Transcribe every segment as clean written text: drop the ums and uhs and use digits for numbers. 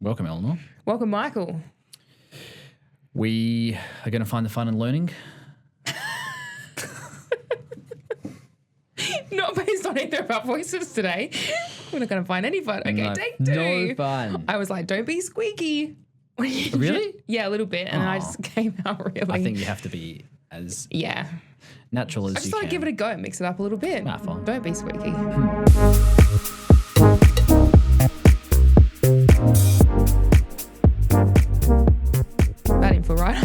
Welcome, Eleanor. Welcome, Michael. We are going to find the fun in learning. Not based on either of our voices today. We're not going to find any fun. Okay, No, take two. no fun. I was like, don't be squeaky. Really? Yeah, a little bit. And then I just came out really. I think you have to be as natural as I just you thought can. I'd give it a go, mix it up a little bit. Nah, fine. Don't be squeaky. Bad info, right?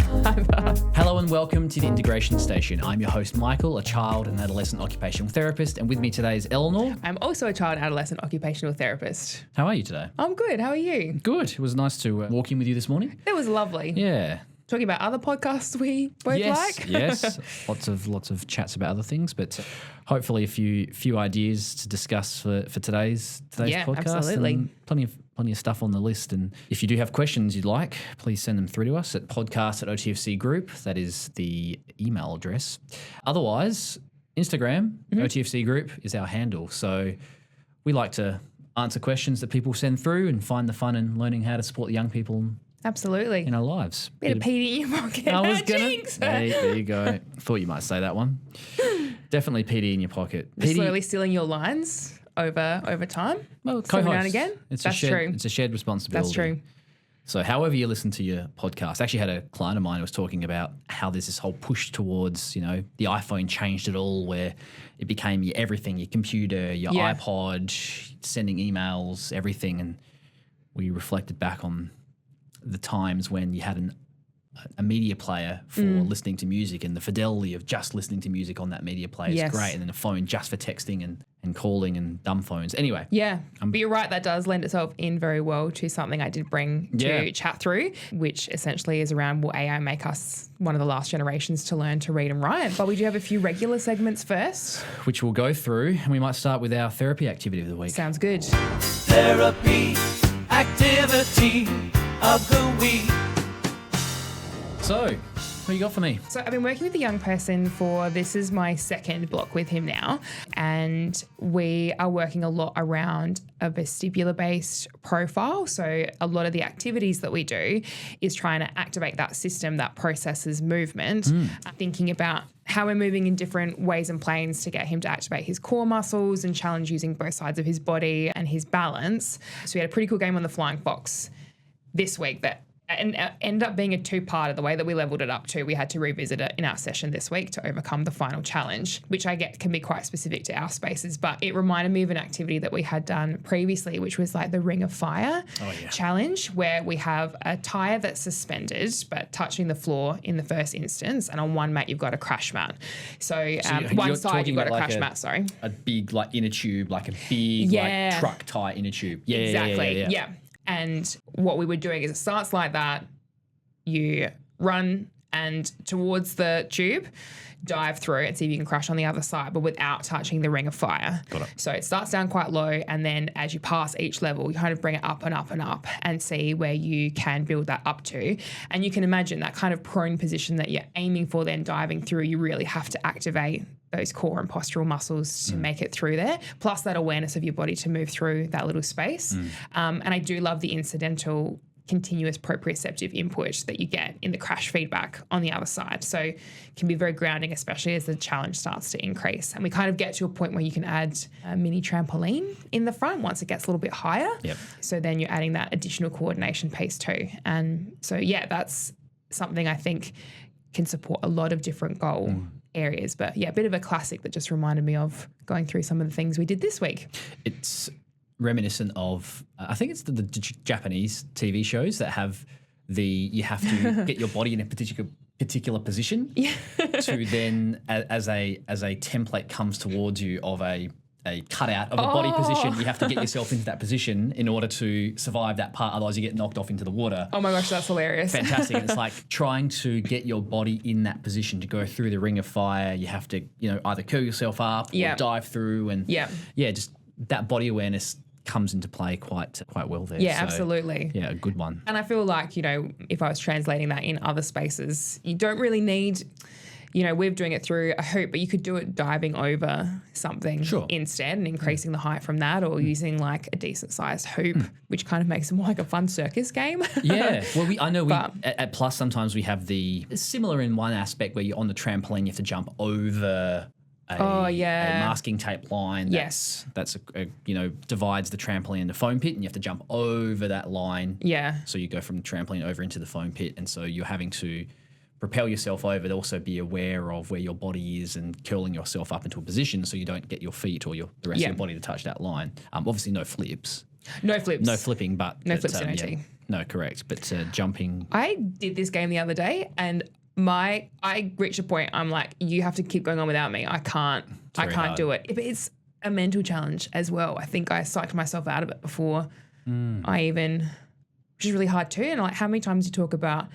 Hello and welcome to the Integration Station. I'm your host, Michael, a child and adolescent occupational therapist, and with me today is Eleanor. I'm also a child adolescent occupational therapist. How are you today? I'm good. How are you? Good. It was nice to walk in with you this morning. It was lovely. Yeah. Talking about other podcasts we both like. Yes. Lots of chats about other things, but hopefully a few ideas to discuss for today's podcast. Absolutely. And plenty of stuff on the list. And if you do have questions you'd like, please send them through to us at podcast@OTFC Group. That is the email address. Otherwise, Instagram, OTFC Group is our handle. So we like to answer questions that people send through and find the fun in learning how to support the young people Absolutely. in our lives. Bit of PD in your pocket. I was gonna. Jinx. Hey, there you go. Thought you might say that one. Definitely PD in your pocket. PD, Slowly stealing your lines over time. well, Every now and co-host. again. That's true. It's a shared responsibility. That's true. So however you listen to your podcast, I actually had a client of mine who was talking about how there's this whole push towards, the iPhone changed it all, where it became your everything, your computer, your iPod, sending emails, everything. And we reflected back on the times when you had a media player for listening to music, and the fidelity of just listening to music on that media player is great, and then a phone just for texting and calling and dumb phones. Anyway. Yeah, but you're right, that does lend itself in very well to something I did bring to chat through, which essentially is around, will AI make us one of the last generations to learn to read and write? But we do have a few regular segments first. Which we'll go through, and we might start with our therapy activity of the week. Sounds good. Therapy activity of the week. So, what you got for me? So I've been working with a young person this is my second block with him now, and we are working a lot around a vestibular-based profile. So a lot of the activities that we do is trying to activate that system that processes movement, thinking about how we're moving in different ways and planes to get him to activate his core muscles and challenge using both sides of his body and his balance. So we had a pretty cool game on the Flying Fox this week that ended up being a two-parter. The way that we leveled it up to, we had to revisit it in our session this week to overcome the final challenge, which I get can be quite specific to our spaces, but it reminded me of an activity that we had done previously, which was like the Ring of Fire challenge, where we have a tire that's suspended but touching the floor in the first instance, and on one mat you've got a crash mat. So one side you've got a crash mat, a big inner tube, like a big truck tire inner tube. Yeah, exactly. Yeah. And what we were doing is it starts like that. You run and towards the tube, dive through and see if you can crash on the other side, but without touching the Ring of Fire. Got it. So it starts down quite low, and then as you pass each level, you kind of bring it up and up and up and see where you can build that up to. And you can imagine that kind of prone position that you're aiming for, then diving through, you really have to activate those core and postural muscles to make it through there, plus that awareness of your body to move through that little space. And I do love the incidental continuous proprioceptive input that you get in the crash feedback on the other side. So it can be very grounding, especially as the challenge starts to increase. And we kind of get to a point where you can add a mini trampoline in the front once it gets a little bit higher. Yep. So then you're adding that additional coordination piece too. And so, that's something I think can support a lot of different goal areas. But a bit of a classic that just reminded me of going through some of the things we did this week. It's reminiscent of, I think it's the Japanese TV shows that have you have to get your body in a particular position to then, as a template comes towards you of a cutout of a body position, you have to get yourself into that position in order to survive that part. Otherwise, you get knocked off into the water. Oh my gosh, that's hilarious. Fantastic. And it's like trying to get your body in that position to go through the Ring of Fire. You have to, either curl yourself up or dive through. And just that body awareness comes into play quite well there. Yeah, so, absolutely. Yeah, a good one. And I feel like, if I was translating that in other spaces, you don't really need we're doing it through a hoop, but you could do it diving over something Sure. instead and increasing the height from that, or using like a decent sized hoop, which kind of makes it more like a fun circus game. Yeah. Well, I know at Plus sometimes we have it's similar in one aspect where you're on the trampoline, you have to jump over a masking tape line. That's divides the trampoline and the foam pit, and you have to jump over that line. Yeah. So you go from the trampoline over into the foam pit, and so you're having to propel yourself over, but also be aware of where your body is and curling yourself up into a position so you don't get your feet or the rest of your body to touch that line. Obviously, no flips. No flips. No flipping, but no flips in OT. No, correct. But jumping. I did this game the other day, and I reached a point. I'm like, you have to keep going on without me. I can't do it. But it's a mental challenge as well. I think I psyched myself out of it before which is really hard too. And like, how many times you talk about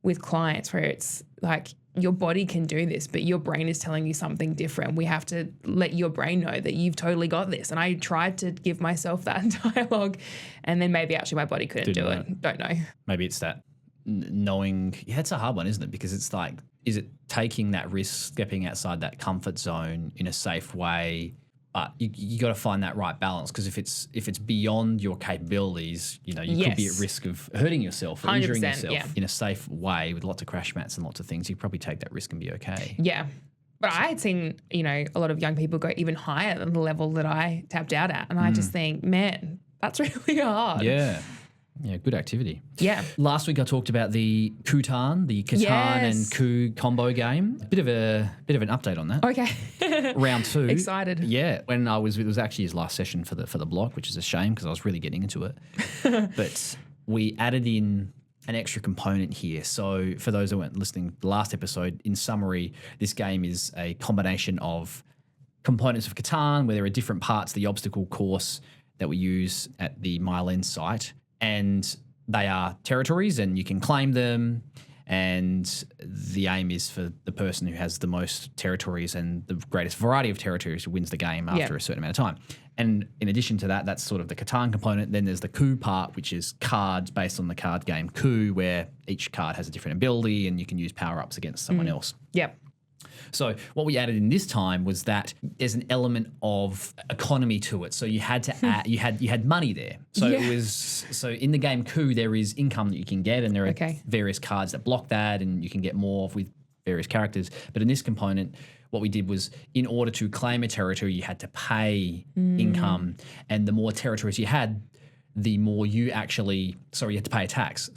with clients where it's like your body can do this, but your brain is telling you something different. We have to let your brain know that you've totally got this. And I tried to give myself that dialogue, and then maybe actually my body couldn't do it. Don't know. Maybe it's that knowing. Yeah, it's a hard one, isn't it? Because it's like, is it taking that risk, stepping outside that comfort zone in a safe way? But you got to find that right balance, because if it's beyond your capabilities, you could be at risk of hurting yourself or injuring yourself in a safe way with lots of crash mats and lots of things. You probably take that risk and be okay. Yeah. But I had seen, a lot of young people go even higher than the level that I tapped out at. And I just think, man, that's really hard. Yeah. Yeah, good activity. Yeah. Last week I talked about the Catan and coup combo game. A bit of an update on that. Okay. Round 2. Excited. Yeah. It was actually his last session for the block, which is a shame because I was really getting into it. But we added in an extra component here. So for those who weren't listening to the last episode, in summary, this game is a combination of components of Catan where there are different parts of the obstacle course that we use at the Mile End site. And they are territories and you can claim them, and the aim is for the person who has the most territories and the greatest variety of territories who wins the game after a certain amount of time. And in addition to that, that's sort of the Catan component. Then there's the coup part, which is cards based on the card game coup, where each card has a different ability and you can use power-ups against someone else. Yep. So what we added in this time was that there's an element of economy to it. So you had to add, you had money there. So it was, so in the game coup, there is income that you can get, and there are various cards that block that, and you can get more with various characters. But in this component, what we did was, in order to claim a territory, you had to pay income, and the more territories you had, the more you actually, you had to pay a tax,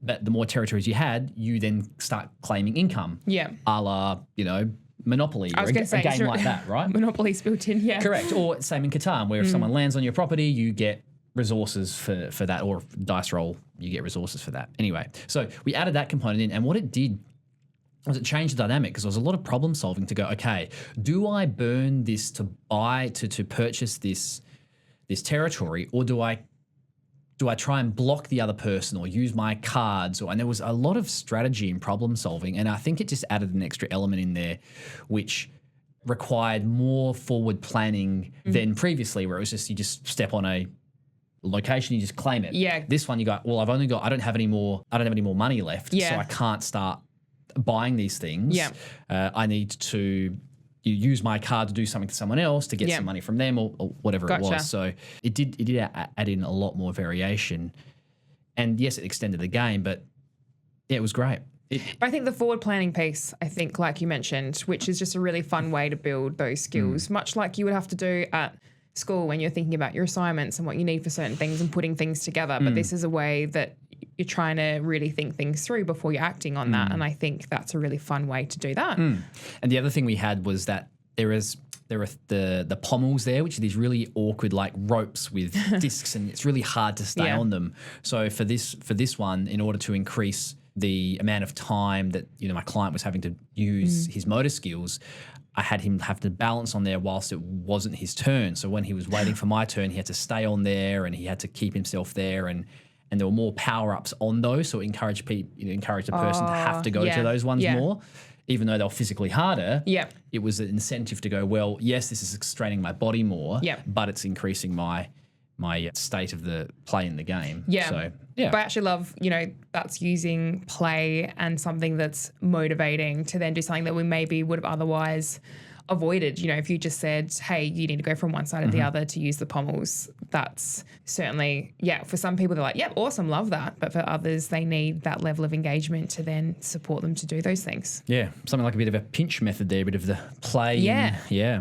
but the more territories you had, you then start claiming income. Yeah. A la, Monopoly or a game like that, right? Monopoly's built in, yeah. Correct. Or same in Catan, where if someone lands on your property, you get resources for that, or dice roll, you get resources for that. Anyway, so we added that component in, and what it did was it changed the dynamic, because there was a lot of problem solving to go, okay, do I burn this to buy, to purchase this territory, or do I try and block the other person or use my cards? And there was a lot of strategy and problem solving. And I think it just added an extra element in there, which required more forward planning than previously, where it was just, you just step on a location, you just claim it. Yeah. This one you got, well, I don't have any more money left. Yeah. So I can't start buying these things. Yeah. I need to use my card to do something to someone else to get some money from them, or whatever it was. So it did add in a lot more variation. And yes, it extended the game, but yeah, it was great. I think the forward planning piece, like you mentioned, which is just a really fun way to build those skills, much like you would have to do at school when you're thinking about your assignments and what you need for certain things and putting things together. But this is a way that you're trying to really think things through before you're acting on that. And I think that's a really fun way to do that. And the other thing we had was that there are the pommels there, which are these really awkward like ropes with discs, and it's really hard to stay on them. So for this one, in order to increase the amount of time that my client was having to use his motor skills, I had him have to balance on there whilst it wasn't his turn. So when he was waiting for my turn, he had to stay on there, and he had to keep himself there, and there were more power-ups on those, so it encouraged the person to have to go to those ones more. Even though they were physically harder, it was an incentive to go, well, yes, this is straining my body more, but it's increasing my my state of the play in the game. Yeah. So, yeah. But I actually love, that's using play and something that's motivating to then do something that we maybe would have otherwise avoided. If you just said, hey, you need to go from one side to the other to use the pommels, that's certainly, for some people, they're like, yep, awesome, love that. But for others, they need that level of engagement to then support them to do those things. Yeah, something like a bit of a pinch method there, a bit of the play. Yeah.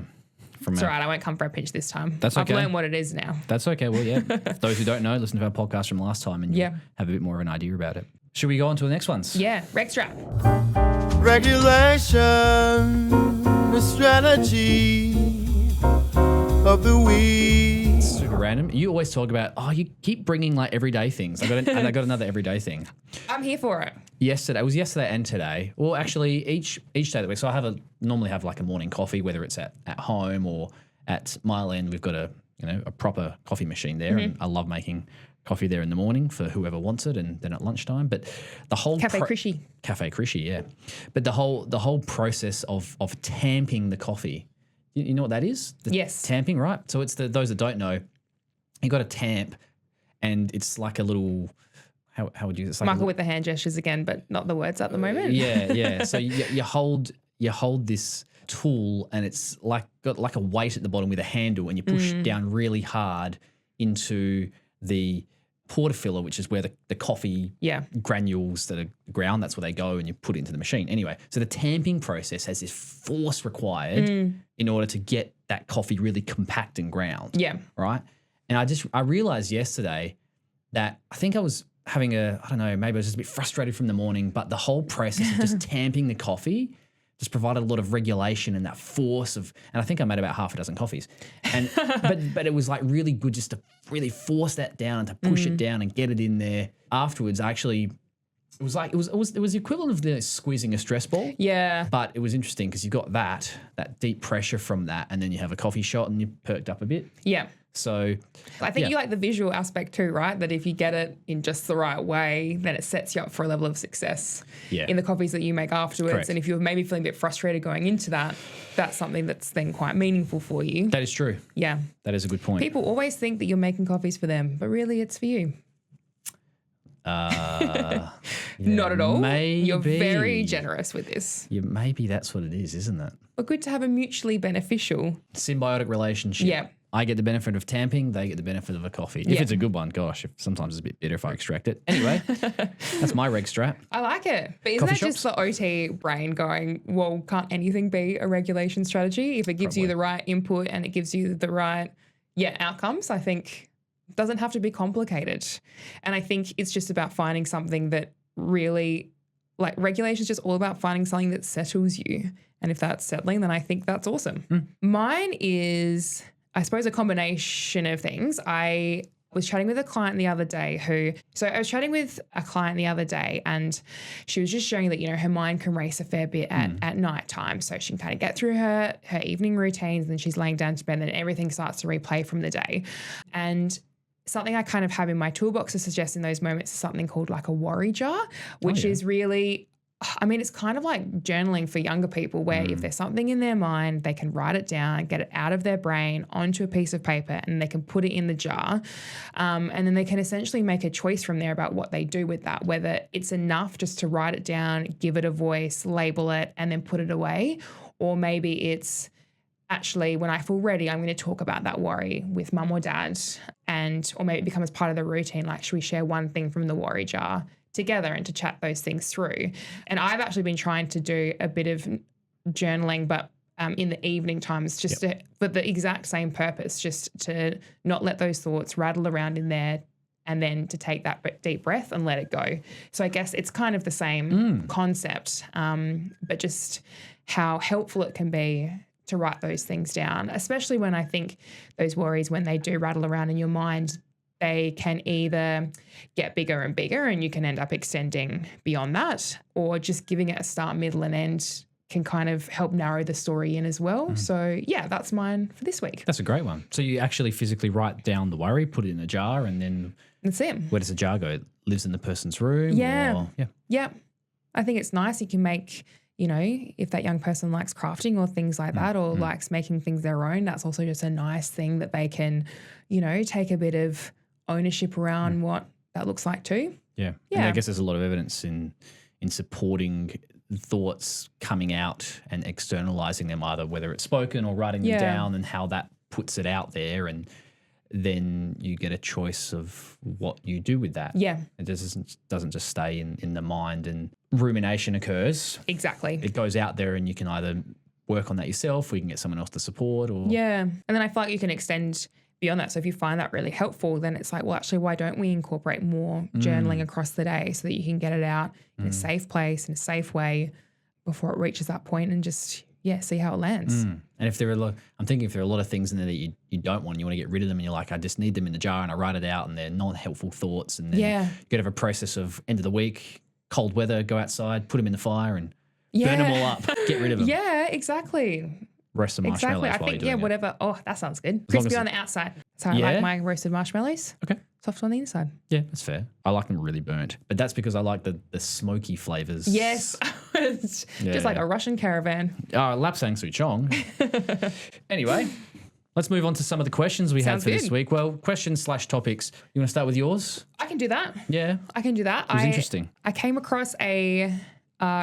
From It's all right, I won't come for a pinch this time. That's okay. I've learned what it is now. That's okay. Well, yeah. For those who don't know, listen to our podcast from last time and you have a bit more of an idea about it. Should we go on to the next ones? Yeah, reg strap. Regulation, the strategy of the week. Super random. You always talk about, you keep bringing like everyday things. And I got another everyday thing. I'm here for it. It was yesterday and today. Well, actually, each day of the week. So I normally have like a morning coffee, whether it's at home or at Mile End. We've got a proper coffee machine there, and I love making coffee there in the morning for whoever wants it, and then at lunchtime. But the whole Cafe Krishy, yeah. But the whole process of tamping the coffee. You know what that is? Yes. Tamping, right? So it's those that don't know, you got a tamp, and it's like a little. How would you? It's like Michael with the hand gestures again, but not the words at the moment. Yeah. So you hold this tool, and it's got like a weight at the bottom with a handle, and you push down really hard into the portafilter, which is where the coffee granules that are ground, that's where they go, and you put it into the machine. Anyway, so the tamping process has this force required in order to get that coffee really compact and ground. Yeah. Right? And I realized yesterday that I think I was having I don't know, maybe I was just a bit frustrated from the morning, but the whole process of just tamping the coffee just provided a lot of regulation and that force and I think I made about half a dozen coffees. And but it was like really good just to really force that down and to push it down and get it in there. Afterwards, it was the equivalent of the squeezing a stress ball. Yeah. But it was interesting because you got that deep pressure from that, and then you have a coffee shot and you perked up a bit. Yeah. So I think you like the visual aspect too, right? That if you get it in just the right way, then it sets you up for a level of success in the coffees that you make afterwards. Correct. And if you're maybe feeling a bit frustrated going into that, that's something that's then quite meaningful for you. that is true. Yeah. That is a good point. People always think that you're making coffees for them, but really it's for you. Not at all. Maybe. You're very generous with this. Yeah, maybe that's what it is, isn't it? But good to have a mutually beneficial. Symbiotic relationship. Yeah. I get the benefit of tamping, they get the benefit of a coffee. If it's a good one, gosh, sometimes it's a bit bitter if I extract it. Anyway, that's my reg strap. I like it. But isn't Coffee that just the OT brain going, well, can't anything be a regulation strategy? If it gives you the right input and it gives you the right outcomes, I think it doesn't have to be complicated. And I think it's just about finding something that really, like regulation is just all about finding something that settles you. And if that's settling, then I think that's awesome. Mine is, I suppose, a combination of things. I was chatting with a client the other day and she was just showing that, her mind can race a fair bit at night time. So she can kind of get through her evening routines, and then she's laying down to bed and everything starts to replay from the day. And something I kind of have in my toolbox to suggest in those moments is something called like a worry jar, which is really, it's kind of like journaling for younger people where if there's something in their mind, they can write it down, get it out of their brain onto a piece of paper, and they can put it in the jar. And then they can essentially make a choice from there about what they do with that, whether it's enough just to write it down, give it a voice, label it, and then put it away. Or maybe it's actually, when I feel ready, I'm going to talk about that worry with mum or dad, or maybe it becomes part of the routine. Like, should we share one thing from the worry jar together and to chat those things through? And I've actually been trying to do a bit of journaling, but in the evening times, just for the exact same purpose, just to not let those thoughts rattle around in there, and then to take that deep breath and let it go. So I guess it's kind of the same concept, but just how helpful it can be to write those things down, especially when I think those worries, when they do rattle around in your mind, they can either get bigger and bigger and you can end up extending beyond that, or just giving it a start, middle and end can kind of help narrow the story in as well. So that's mine for this week. That's a great one. So you actually physically write down the worry, put it in a jar, and then that's it. Where does the jar go? It lives in the person's room? Yeah. Or, Yeah. I think it's nice. You can make you know, if that young person likes crafting or things like that, or likes making things their own, that's also just a nice thing that they can, you know, take a bit of ownership around what that looks like too. Yeah. And I guess there's a lot of evidence in supporting thoughts coming out and externalizing them, either whether it's spoken or writing them down, and how that puts it out there, and then you get a choice of what you do with that. Yeah. It doesn't just stay in the mind, and rumination occurs. Exactly. It goes out there, and you can either work on that yourself, or you can get someone else to support. Or And then I feel like you can extend beyond that. So if you find that really helpful, then it's like, well, actually, why don't we incorporate more journaling across the day so that you can get it out in a safe place, in a safe way before it reaches that point, and just, see how it lands. And if there are I'm thinking if there are a lot of things in there that you don't want, you want to get rid of them, and you're like, I just need them in the jar, and I write it out, and they're non-helpful thoughts, and then you get have a process of end of the week, cold weather, go outside, put them in the fire and burn them all up, get rid of them. Yeah, exactly. Roast some marshmallows I while think, you're doing it. whatever. Oh, that sounds good. As long Crispy as on the outside. So I like my roasted marshmallows. Okay. Soft on the inside. Yeah, that's fair. I like them really burnt, but that's because I like the smoky flavors. Yes. It's just like a Russian caravan. Lapsang Souchong. Anyway, let's move on to some of the questions we had for this week. Well, questions/topics. You want to start with yours? I can do that. Yeah. I can do that. It was interesting. I came across a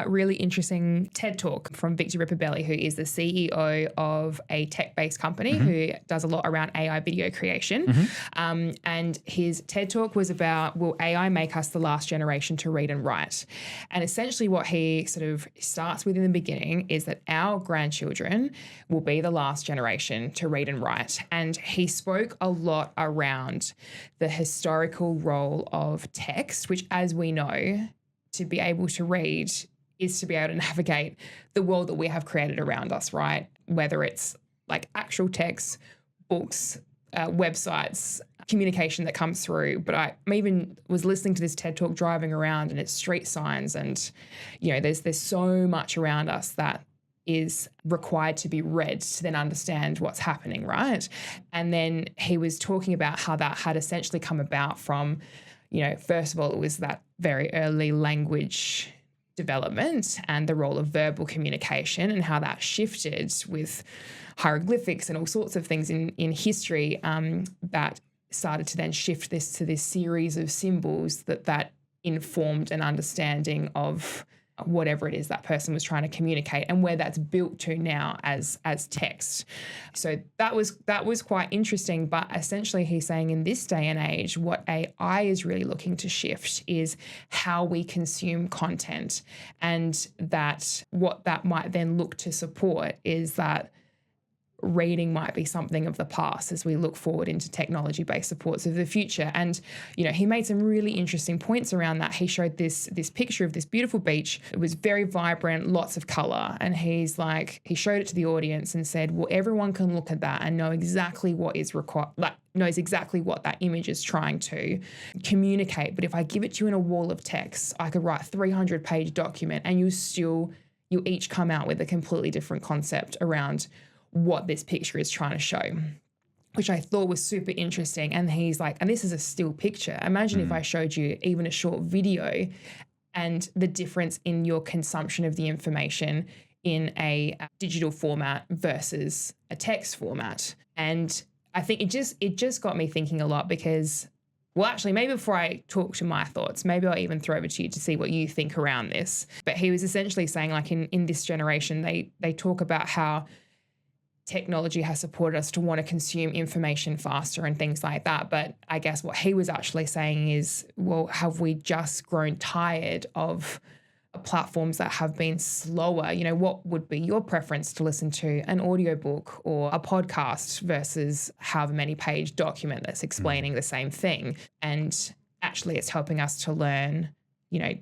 really interesting TED Talk from Victor Ripperbelli, who is the CEO of a tech-based company who does a lot around AI video creation. And his TED Talk was about, will AI make us the last generation to read and write? And essentially what he sort of starts with in the beginning is that our grandchildren will be the last generation to read and write. And he spoke a lot around the historical role of text, which, as we know, to be able to read is to be able to navigate the world that we have created around us, right? Whether it's like actual text, books, websites, communication that comes through. But I even was listening to this TED Talk driving around, and it's street signs, and, you know, there's so much around us that is required to be read to then understand what's happening, right? And then he was talking about how that had essentially come about from, you know, first of all, it was that very early language development and the role of verbal communication, and how that shifted with hieroglyphics and all sorts of things in history that started to then shift this to this series of symbols that informed an understanding of whatever it is that person was trying to communicate, and where that's built to now as text. So that was quite interesting. But essentially he's saying in this day and age, what AI is really looking to shift is how we consume content, and that what that might then look to support is that reading might be something of the past as we look forward into technology-based supports of the future. And, you know, he made some really interesting points around that. He showed this picture of this beautiful beach. It was very vibrant, lots of color. And he showed it to the audience and said, well, everyone can look at that and know exactly what is required, knows exactly what that image is trying to communicate. But if I give it to you in a wall of text, I could write a 300-page document, and you each come out with a completely different concept around what this picture is trying to show, which I thought was super interesting. And he's like, and this is a still picture. Imagine if I showed you even a short video, and the difference in your consumption of the information in a digital format versus a text format. And I think it just got me thinking a lot, because, well, actually, maybe before I talk to my thoughts, maybe I'll even throw over to you to see what you think around this. But he was essentially saying, like, in this generation, they talk about how technology has supported us to want to consume information faster and things like that. But I guess what he was actually saying is, well, have we just grown tired of platforms that have been slower? You know, what would be your preference to listen to, an audiobook or a podcast versus however many page document that's explaining the same thing? And actually it's helping us to learn, you know,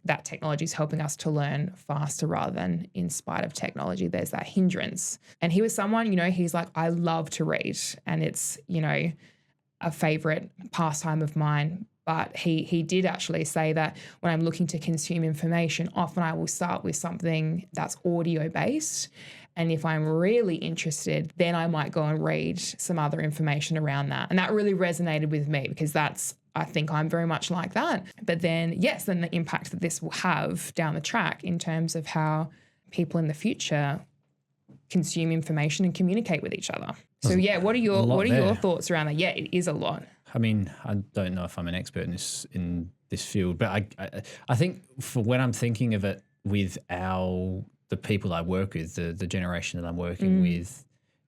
that technology is helping us to learn faster rather than in spite of technology. There's that hindrance. And he was someone, you know, he's like, I love to read, and it's, you know, a favorite pastime of mine. But he did actually say that when I'm looking to consume information, often I will start with something that's audio based. And if I'm really interested, then I might go and read some other information around that. And that really resonated with me, because I think I'm very much like that. But then, yes, then the impact that this will have down the track in terms of how people in the future consume information and communicate with each other. So yeah, what are your thoughts around that? Yeah, it is a lot. I mean, I don't know if I'm an expert in this field, but I think for when I'm thinking of it with the people I work with, the generation that I'm working with,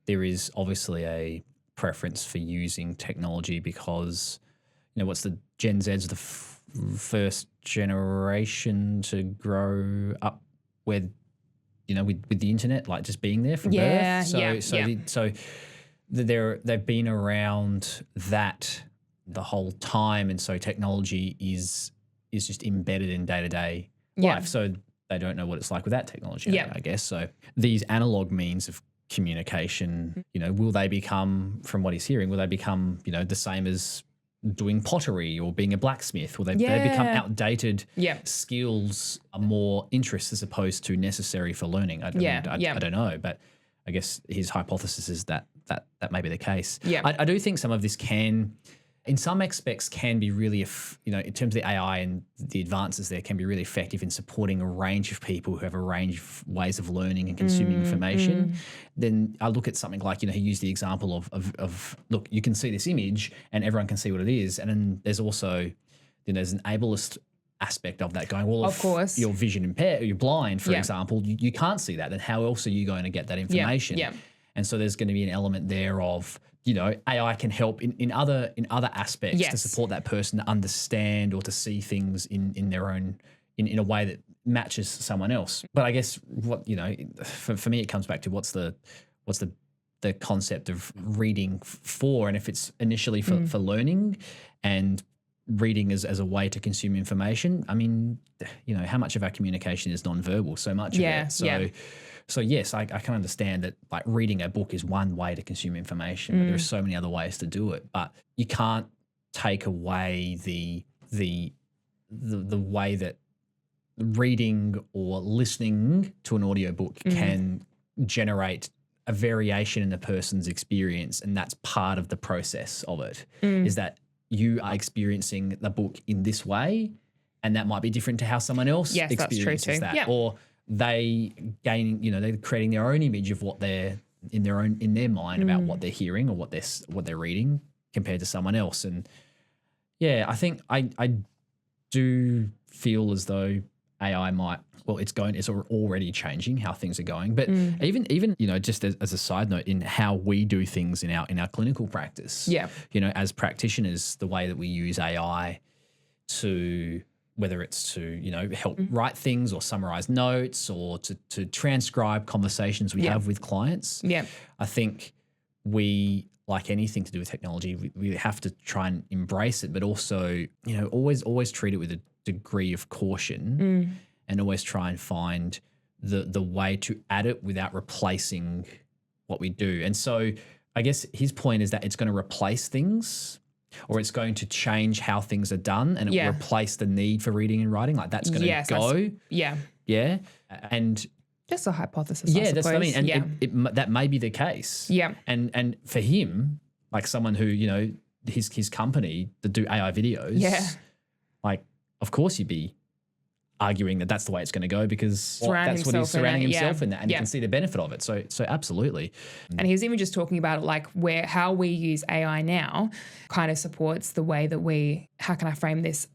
there is obviously a preference for using technology because, what's the Gen Z's the first generation to grow up with the internet, like just being there from birth. So they've been around that the whole time, and so technology is just embedded in day-to-day life. So they don't know what it's like without technology, I guess. So these analog means of communication, will they become, from what he's hearing, the same as doing pottery or being a blacksmith? Will they become outdated skills, are more interests as opposed to necessary for learning? I don't know, but I guess his hypothesis is that may be the case. I do think some of this can, in some aspects, can be really, in terms of the AI and the advances there, can be really effective in supporting a range of people who have a range of ways of learning and consuming information. Then I look at something like, he used the example of look, you can see this image and everyone can see what it is. And then there's also, there's an ableist aspect of that going, well, of course, you're vision impaired, you're blind, for example, you can't see that. Then how else are you going to get that information? And so there's going to be an element there of, AI can help in other aspects to support that person to understand or to see things in their own, in a way that matches someone else. But I guess what, for me, it comes back to what's the concept of reading for, and if it's initially for learning and reading as a way to consume information. I mean, how much of our communication is nonverbal? So much of it. So yes, I can understand that, like, reading a book is one way to consume information, but there are so many other ways to do it. But you can't take away the way that reading or listening to an audiobook can generate a variation in a person's experience, and that's part of the process of it, is that you are experiencing the book in this way, and that might be different to how someone else experiences that. Or they're creating their own image of what they're in their mind about what they're hearing or what they're reading compared to someone else. And I think I do feel as though AI might, it's already changing how things are going. But even just as a side note, in how we do things in our clinical practice, as practitioners, the way that we use AI to, whether it's to, help write things or summarize notes or to transcribe conversations we have with clients. I think we, like anything to do with technology, we have to try and embrace it, but also, always treat it with a degree of caution and always try and find the way to add it without replacing what we do. And so I guess his point is that it's going to replace things, or it's going to change how things are done, and it will replace the need for reading and writing. Like, that's going to go. Yeah. And just a hypothesis, I suppose. That's what I mean. And that may be the case. And for him, like someone who, his company that do AI videos, like, of course you'd be arguing that that's the way it's going to go, because that's what he's surrounding himself in that, and you can see the benefit of it. So absolutely. And he was even just talking about it, like how we use AI now kind of supports the way that how can I frame this?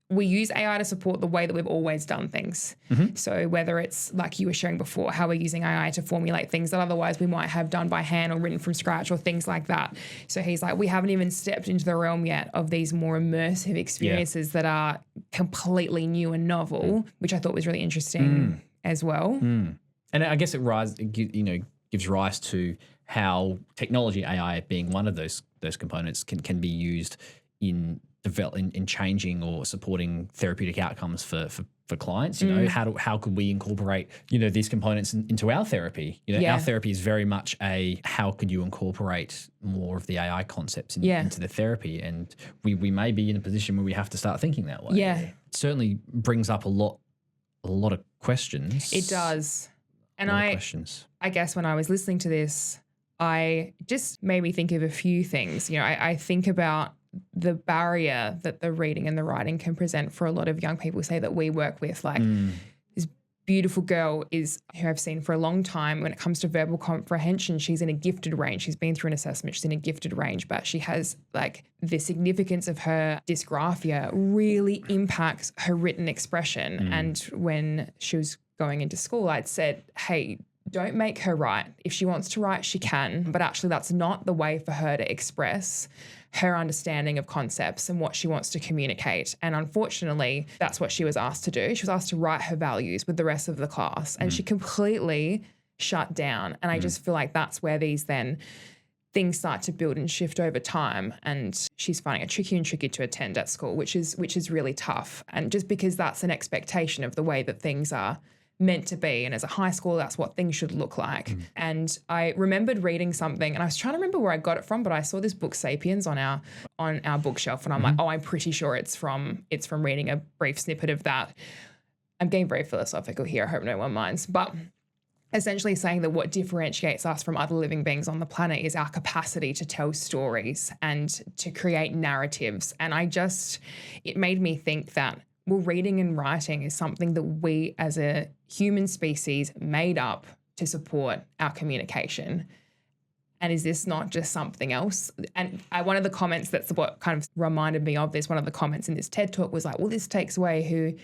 We use AI to support the way that we've always done things. So whether it's, like you were sharing before, how we're using AI to formulate things that otherwise we might have done by hand or written from scratch or things like that. So he's like, we haven't even stepped into the realm yet of these more immersive experiences that are completely new and novel, which I thought was really interesting as well. And I guess it gives rise to how technology, AI being one of those components, can be used in changing or supporting therapeutic outcomes for clients. How could we incorporate these components into our therapy? Our therapy is very much how could you incorporate more of the AI concepts into the therapy, and we may be in a position where we have to start thinking that way. It certainly brings up a lot of questions. It does. And I guess when I was listening to this, I just made me think of a few things. I think about the barrier that the reading and the writing can present for a lot of young people, say, that we work with. Like this beautiful girl is who I've seen for a long time. When it comes to verbal comprehension, she's in a gifted range. She's been through an assessment. She's in a gifted range, but she has like the significance of her dysgraphia really impacts her written expression. And when she was going into school, I'd said, hey, don't make her write. If she wants to write, she can, but actually that's not the way for her to express her understanding of concepts and what she wants to communicate. And unfortunately, that's what she was asked to do. She was asked to write her values with the rest of the class, and she completely shut down. And I just feel like that's where these then things start to build and shift over time. And she's finding it tricky to attend at school, which is really tough. And just because that's an expectation of the way that things are meant to be. And as a high school, that's what things should look like. And I remembered reading something, and I was trying to remember where I got it from, but I saw this book Sapiens on our bookshelf, and I'm like, oh, I'm pretty sure it's from reading a brief snippet of that. I'm getting very philosophical here. I hope no one minds. But essentially saying that what differentiates us from other living beings on the planet is our capacity to tell stories and to create narratives. And it made me think that, well, reading and writing is something that we as a human species made up to support our communication. And is this not just something else? And one of the comments, that's what kind of reminded me of this, one of the comments in this TED Talk was like, well, this takes away who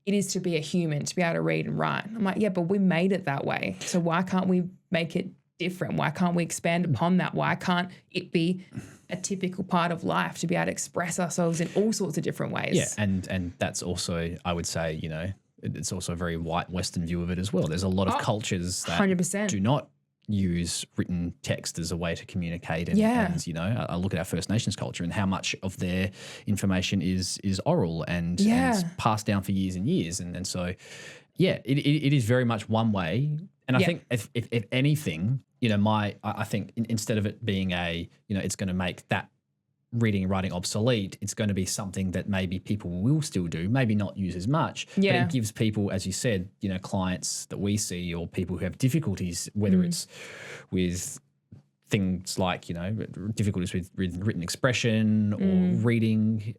it is to be a human, to be able to read and write. I'm like, yeah, but we made it that way. So why can't we make it different? Why can't we expand upon that? Why can't it be a typical part of life to be able to express ourselves in all sorts of different ways? Yeah, and that's also, I would say, it's also a very white Western view of it as well. There's a lot of cultures that 100%. do not use written text as a way to communicate. And I look at our First Nations culture and how much of their information is oral and passed down for years and years. And so, it is very much one way. And I think if anything, I think instead of it being it's going to make that reading and writing obsolete, it's going to be something that maybe people will still do, maybe not use as much, but it gives people, as you said, clients that we see or people who have difficulties, whether it's with things like, difficulties with written expression or reading,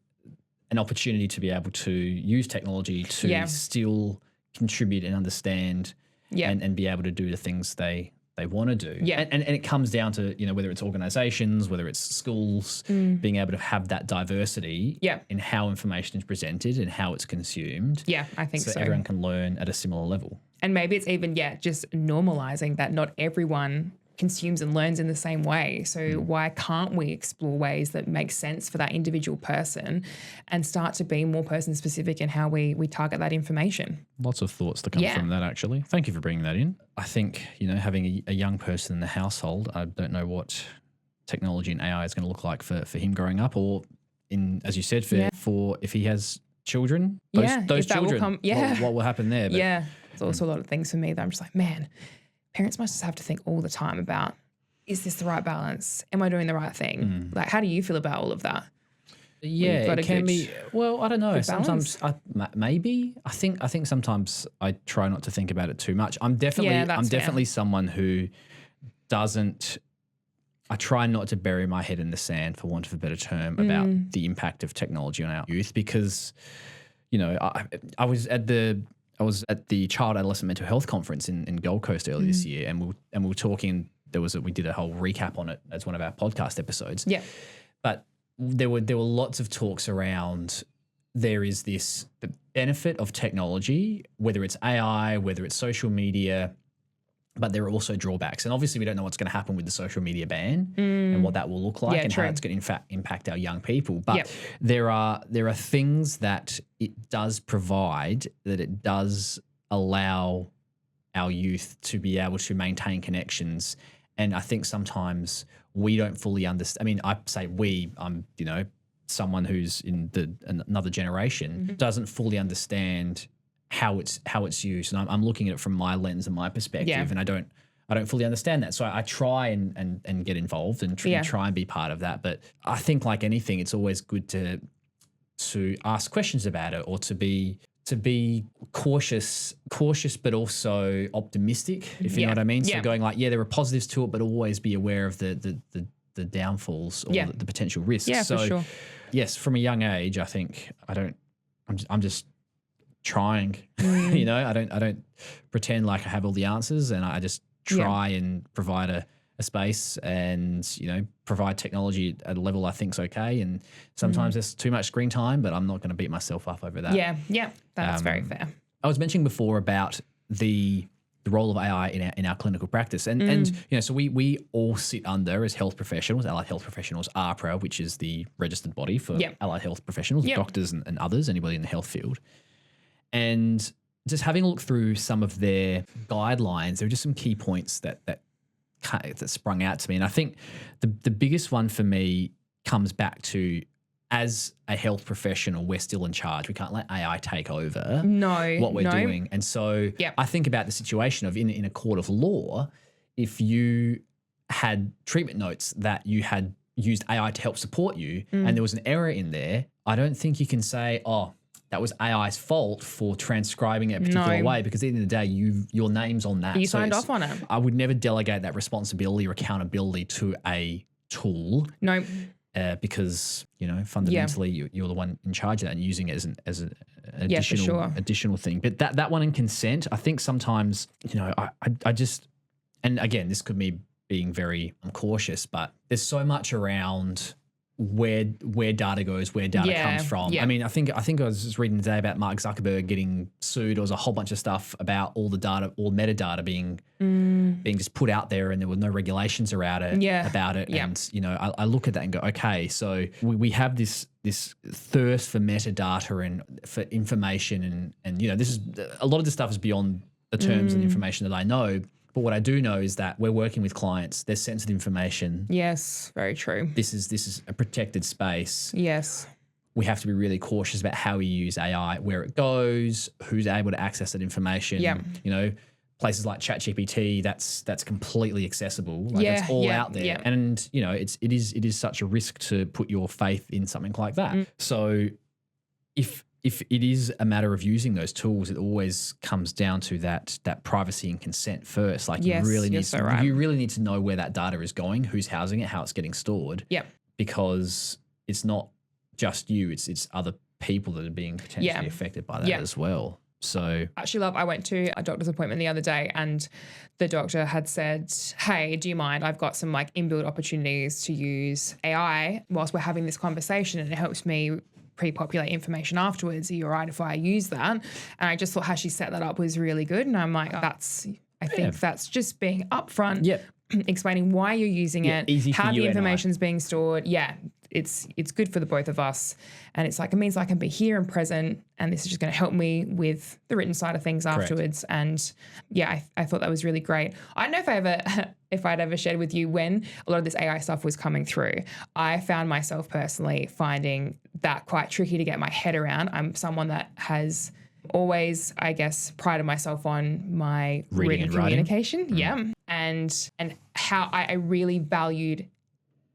an opportunity to be able to use technology to still contribute and understand and be able to do the things they want to do. Yeah. And it comes down to, whether it's organizations, whether it's schools, being able to have that diversity in how information is presented and how it's consumed. Yeah, I think so. So everyone can learn at a similar level. And maybe it's even, just normalizing that not everyone consumes and learns in the same way. So why can't we explore ways that make sense for that individual person and start to be more person specific in how we target that information? Lots of thoughts to come from that, actually. Thank you for bringing that in. I think, having a young person in the household, I don't know what technology and AI is going to look like for him growing up, or as you said, for if he has children, those children, what will happen there? But, there's also a lot of things for me that I'm just like, man, parents must just have to think all the time about, is this the right balance? Am I doing the right thing? Like, how do you feel about all of that? Yeah, it can be. Well, I don't know. Sometimes, maybe. I think sometimes I try not to think about it too much. I'm definitely someone who doesn't. I try not to bury my head in the sand, for want of a better term, about the impact of technology on our youth, because, I was at the Child Adolescent Mental Health Conference in Gold Coast earlier this year, and we were talking. We did a whole recap on it as one of our podcast episodes. Yeah, but there were lots of talks around. There is the benefit of technology, whether it's AI, whether it's social media, but there are also drawbacks. And obviously, we don't know what's going to happen with the social media ban and what that will look like and how it's going to impact our young people. But there are things that it does provide, that it does allow our youth to be able to maintain connections. And I think sometimes we don't fully understand. I mean, I say we, I'm, someone who's in another generation doesn't fully understand how it's used, and I'm looking at it from my lens and my perspective, and I don't fully understand that. So I try and get involved and try and be part of that. But I think, like anything, it's always good to ask questions about it, or to be cautious, but also optimistic, if you know what I mean. So going like, there are positives to it, but always be aware of the downfalls or the potential risks. Yeah, for sure. yes, from a young age, I think I'm just trying, you know, I don't pretend like I have all the answers, and I just try and provide a space and, you know, provide technology at a level I think's okay. And sometimes there's too much screen time, but I'm not going to beat myself up over that. Yeah, that's very fair. I was mentioning before about the role of AI in our clinical practice. And you know, so we all sit under, as health professionals, allied health professionals, AHPRA, which is the registered body for allied health professionals, doctors and others, anybody in the health field. And just having a look through some of their guidelines, there are just some key points that sprung out to me. And I think the biggest one for me comes back to, as a health professional, we're still in charge. We can't let AI take over what we're doing. And so I think about the situation of in a court of law, if you had treatment notes that you had used AI to help support you and there was an error in there, I don't think you can say, oh, that was AI's fault for transcribing it a particular way, because at the end of the day, your name's on that. You signed off on it. I would never delegate that responsibility or accountability to a tool. No. Because, you know, fundamentally you're the one in charge of that and using it as an additional thing. But that one in consent, I think sometimes, you know, I just, and again, this could be being very cautious, but there's so much around where data goes, where data comes from. I mean, I think I was just reading today about Mark Zuckerberg getting sued. There was a whole bunch of stuff about all the data, all metadata being just put out there, and there were no regulations around it about it. And you know, I look at that and go, okay, so we have this thirst for metadata and for information, and you know, this is a lot of this stuff is beyond the terms and information that I know. But what I do know is that we're working with clients. There's sensitive information. Yes, very true. This is a protected space. Yes. We have to be really cautious about how we use AI, where it goes, who's able to access that information. Yeah. You know, places like ChatGPT, that's completely accessible. Like it's all out there. Yeah. And you know, it is such a risk to put your faith in something like that. So if it is a matter of using those tools, it always comes down to that privacy and consent first. Like you really need to know where that data is going, who's housing it, how it's getting stored. Yeah. Because it's not just you, it's other people that are being potentially affected by that as well. So actually, I went to a doctor's appointment the other day, and the doctor had said, hey, do you mind? I've got some like inbuilt opportunities to use AI whilst we're having this conversation, and it helps me pre-populate information afterwards. Are you all right if I use that? And I just thought how she set that up was really good. And I'm like, I think that's just being upfront, explaining why you're using it, how the information's being stored. Yeah, it's good for the both of us. And it's like, it means I can be here and present, and this is just going to help me with the written side of things afterwards. And yeah, I thought that was really great. I don't know if I'd ever shared with you when a lot of this AI stuff was coming through. I found myself personally finding that quite tricky to get my head around. I'm someone that has always, I guess, prided myself on my written communication. Yeah. And how I really valued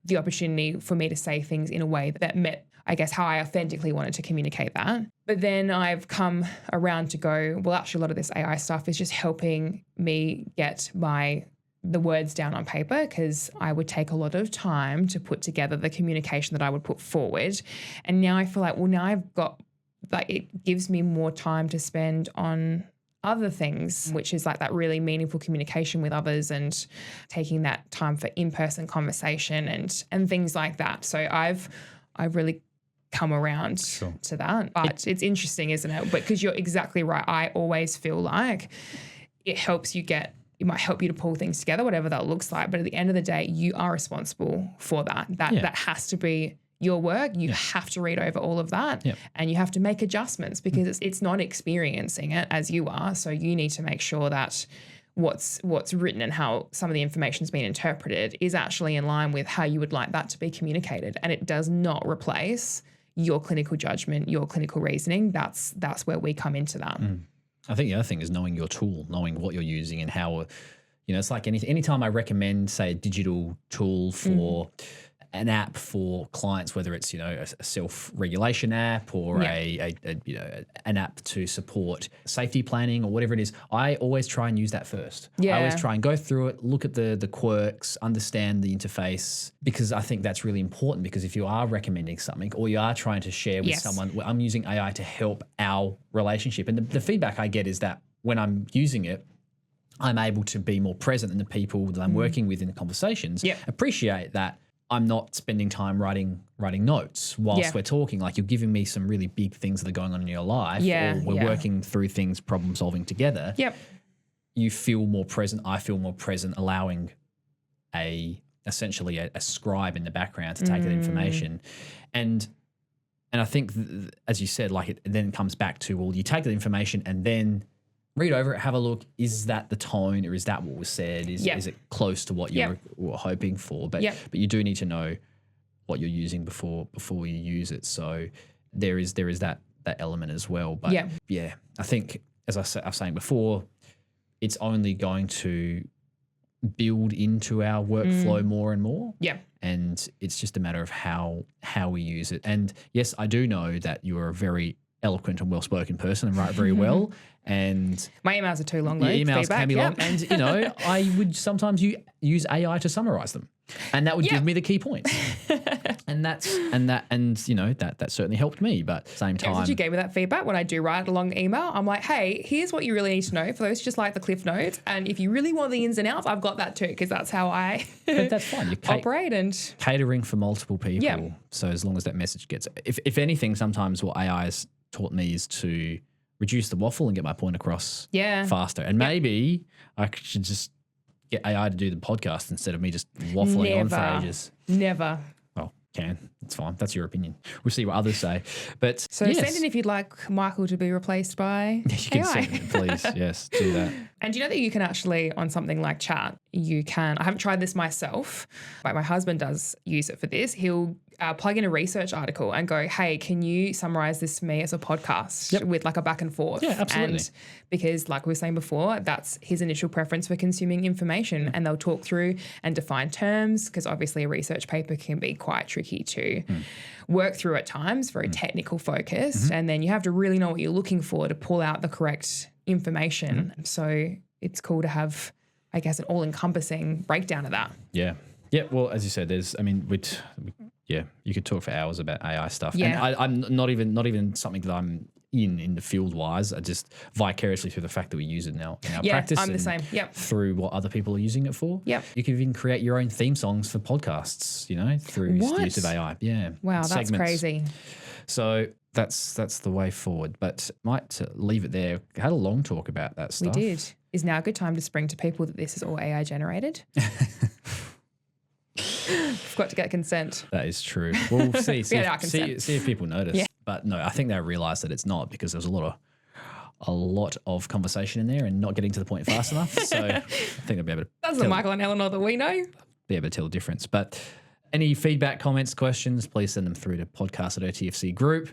the opportunity for me to say things in a way that met, I guess, how I authentically wanted to communicate that. But then I've come around to go, well, actually a lot of this AI stuff is just helping me get the words down on paper, because I would take a lot of time to put together the communication that I would put forward. And now I feel like, well, now I've got, like, it gives me more time to spend on other things, which is like that really meaningful communication with others and taking that time for in-person conversation and things like that. So I've really come around to that. But it's interesting, isn't it? But because you're exactly right. I always feel like it might help you to pull things together, whatever that looks like. But at the end of the day, you are responsible for that. That has to be your work. You have to read over all of that and you have to make adjustments, because it's not experiencing it as you are. So you need to make sure that what's written and how some of the information is being interpreted is actually in line with how you would like that to be communicated. And it does not replace your clinical judgment, your clinical reasoning. That's where we come into that. I think the other thing is knowing your tool, knowing what you're using and how, you know, it's like anytime I recommend, say, a digital tool for an app for clients, whether it's, a self-regulation app or an app to support safety planning or whatever it is, I always try and use that first. Yeah. I always try and go through it, look at the quirks, understand the interface, because I think that's really important, because if you are recommending something or you are trying to share with someone, I'm using AI to help our relationship. And the feedback I get is that when I'm using it, I'm able to be more present, and the people that I'm working with in the conversations appreciate that I'm not spending time writing notes whilst we're talking. Like, you're giving me some really big things that are going on in your life, or we're working through things, problem solving together. Yep. You feel more present. I feel more present, allowing essentially a scribe in the background to take that information. And I think, as you said, like, it then comes back to, well, you take that information and then read over it, have a look. Is that the tone, or is that what was said? Is it close to what you were hoping for? But you do need to know what you're using before you use it. So there is that element as well. But I think, as I was saying before, it's only going to build into our workflow more and more. Yeah. And it's just a matter of how we use it. And yes, I do know that you are a very eloquent and well-spoken person and write very well. And my emails are too long, though. Your emails feedback, can be long. And, I would sometimes use AI to summarize them. And that would give me the key points. and that certainly helped me. But at the same time, you gave me that feedback when I do write a long email. I'm like, hey, here's what you really need to know. For those just like the cliff notes. And if you really want the ins and outs, I've got that too, because that's how I but that's fine. You operate. And catering for multiple people. Yeah. So as long as that message gets, if anything, sometimes what AI has taught me is to reduce the waffle and get my point across faster. And maybe I should just get AI to do the podcast instead of me just waffling on for ages. Never. Well, it's fine. That's your opinion. We'll see what others say. But send in if you'd like Michael to be replaced by you can AI. send it, please. Yes, do that. And do you know that you can actually, on something like chat, I haven't tried this myself, but my husband does use it for this. He'll plug in a research article and go, hey, can you summarize this for me as a podcast with like a back and forth? Yeah, absolutely. And because like we were saying before, that's his initial preference for consuming information, and they'll talk through and define terms, because obviously a research paper can be quite tricky to work through at times, very technical focused, and then you have to really know what you're looking for to pull out the correct information. So it's cool to have, I guess, an all-encompassing breakdown of that. Yeah. Yeah, well, as you said, you could talk for hours about AI stuff. Yeah. And I'm not even something that I'm in the field wise. I just vicariously through the fact that we use it in our practice. I'm the same. Yep. Through what other people are using it for. Yep. You can even create your own theme songs for podcasts, through the use of AI. Yeah. Wow, that's crazy. So that's the way forward. But might leave it there. I had a long talk about that stuff. We did. Is now a good time to spring to people that this is all AI generated? We've got to get consent. That is true. We'll see if people notice. Yeah. But no, I think they realise that it's not, because there's a lot of conversation in there and not getting to the point fast enough. So I think they'll be able to. That's the Michael and Eleanor that we know. Be able to tell the difference. But any feedback, comments, questions, please send them through to podcast@OTFC group.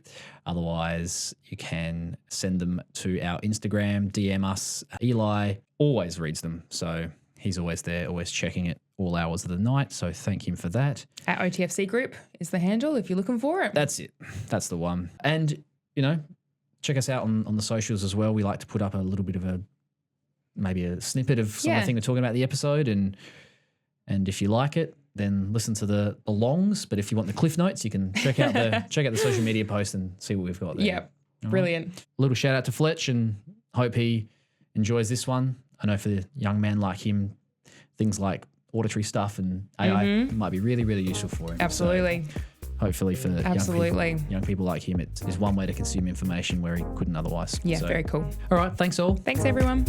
Otherwise, you can send them to our Instagram, DM us. Eli always reads them, so he's always there, always checking it all hours of the night. So thank him for that. At OTFC group is the handle if you're looking for it. That's it. That's the one. And, check us out on the socials as well. We like to put up a little bit of maybe a snippet of something we're talking about the episode. And if you like it, then listen to the longs. But if you want the cliff notes, you can check out the social media post and see what we've got there. Yeah, brilliant. Right. A little shout out to Fletch, and hope he enjoys this one. I know for the young man like him, things like auditory stuff and AI might be really, really useful for him. Absolutely. So hopefully for young people like him, it is one way to consume information where he couldn't otherwise. Yeah, very cool. All right, thanks all. Thanks everyone.